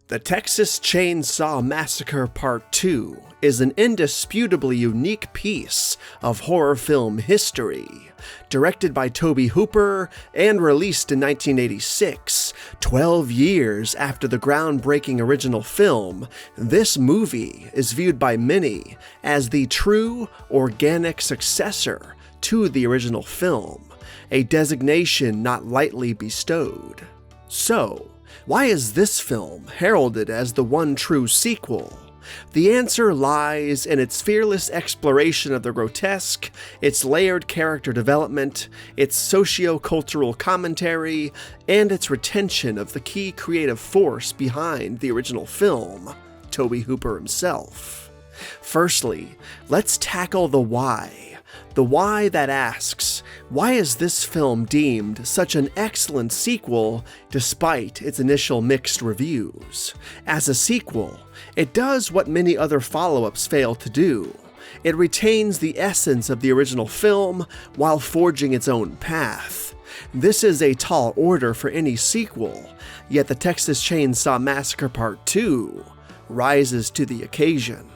The Texas Chainsaw Massacre Part 2 is an indisputably unique piece of horror film history. Directed by Tobe Hooper and released in 1986, 12 years after the groundbreaking original film, this movie is viewed by many as the true, organic successor to the original film, a designation not lightly bestowed. So, why is this film heralded as the one true sequel? The answer lies in its fearless exploration of the grotesque, its layered character development, its sociocultural commentary, and its retention of the key creative force behind the original film, Tobe Hooper himself. Firstly, let's tackle the why. The why that asks, why is this film deemed such an excellent sequel despite its initial mixed reviews? As a sequel, it does what many other follow-ups fail to do. It retains the essence of the original film while forging its own path. This is a tall order for any sequel, yet the Texas Chainsaw Massacre Part 2 rises to the occasion.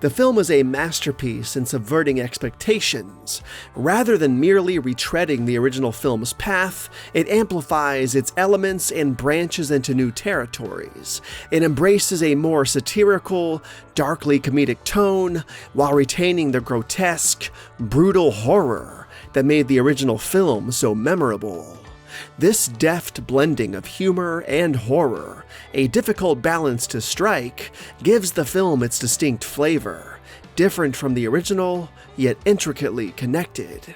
The film is a masterpiece in subverting expectations. Rather than merely retreading the original film's path, it amplifies its elements and branches into new territories. It embraces a more satirical, darkly comedic tone, while retaining the grotesque, brutal horror that made the original film so memorable. This deft blending of humor and horror, a difficult balance to strike, gives the film its distinct flavor, different from the original, yet intricately connected.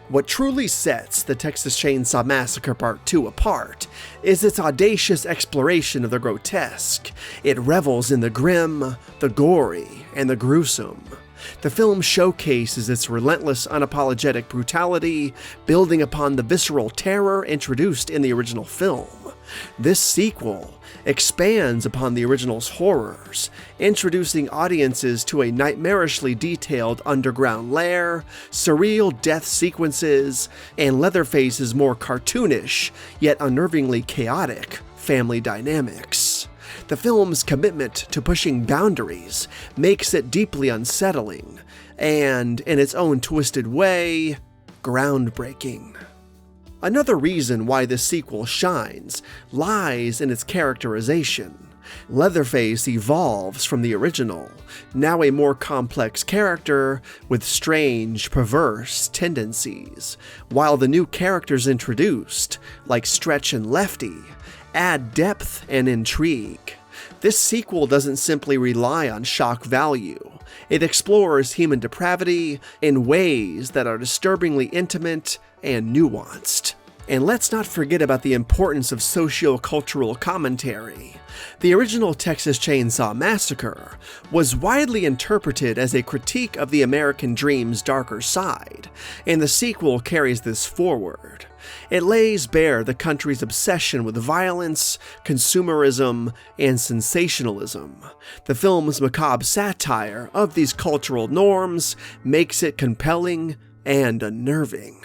What truly sets the Texas Chainsaw Massacre Part 2 apart is its audacious exploration of the grotesque. It revels in the grim, the gory, and the gruesome. The film showcases its relentless, unapologetic brutality, building upon the visceral terror introduced in the original film. This sequel expands upon the original's horrors, introducing audiences to a nightmarishly detailed underground lair, surreal death sequences, and Leatherface's more cartoonish, yet unnervingly chaotic, family dynamics. The film's commitment to pushing boundaries makes it deeply unsettling, and, in its own twisted way, groundbreaking. Another reason why this sequel shines lies in its characterization. Leatherface evolves from the original, now a more complex character with strange, perverse tendencies, while the new characters introduced, like Stretch and Lefty, add depth and intrigue. This sequel doesn't simply rely on shock value. It explores human depravity in ways that are disturbingly intimate and nuanced. And let's not forget about the importance of sociocultural commentary. The original Texas Chainsaw Massacre was widely interpreted as a critique of the American dream's darker side, and the sequel carries this forward. It lays bare the country's obsession with violence, consumerism, and sensationalism. The film's macabre satire of these cultural norms makes it compelling and unnerving.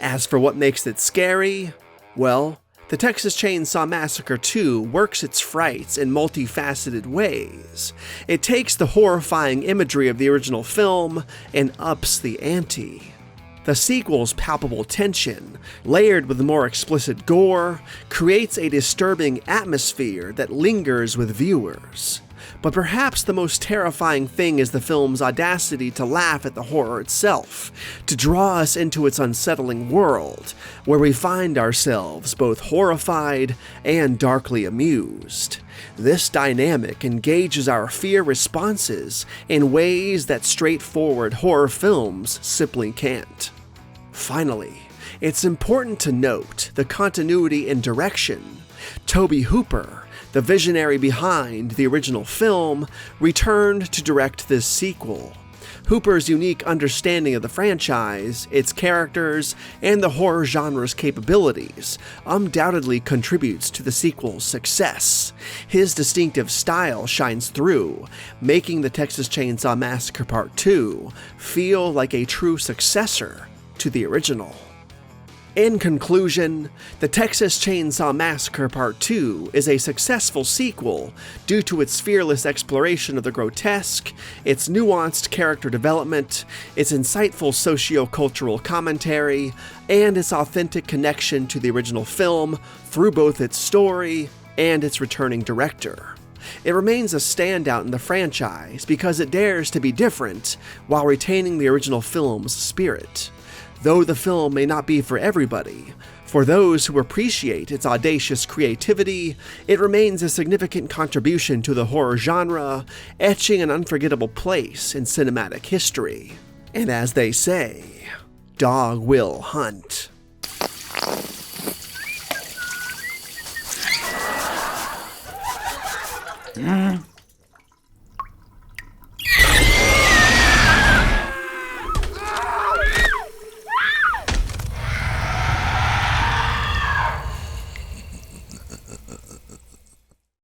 As for what makes it scary, well, the Texas Chainsaw Massacre 2 works its frights in multifaceted ways. It takes the horrifying imagery of the original film and ups the ante. The sequel's palpable tension, layered with more explicit gore, creates a disturbing atmosphere that lingers with viewers. But perhaps the most terrifying thing is the film's audacity to laugh at the horror itself, to draw us into its unsettling world, where we find ourselves both horrified and darkly amused. This dynamic engages our fear responses in ways that straightforward horror films simply can't. Finally, it's important to note the continuity in direction. Tobe Hooper, the visionary behind the original film, returned to direct this sequel. Hooper's unique understanding of the franchise, its characters, and the horror genre's capabilities undoubtedly contributes to the sequel's success. His distinctive style shines through, making the Texas Chainsaw Massacre Part 2 feel like a true successor to the original. In conclusion, The Texas Chainsaw Massacre Part 2 is a successful sequel due to its fearless exploration of the grotesque, its nuanced character development, its insightful sociocultural commentary, and its authentic connection to the original film through both its story and its returning director. It remains a standout in the franchise because it dares to be different while retaining the original film's spirit. Though the film may not be for everybody, for those who appreciate its audacious creativity, it remains a significant contribution to the horror genre, etching an unforgettable place in cinematic history. And as they say, dog will hunt. Mm.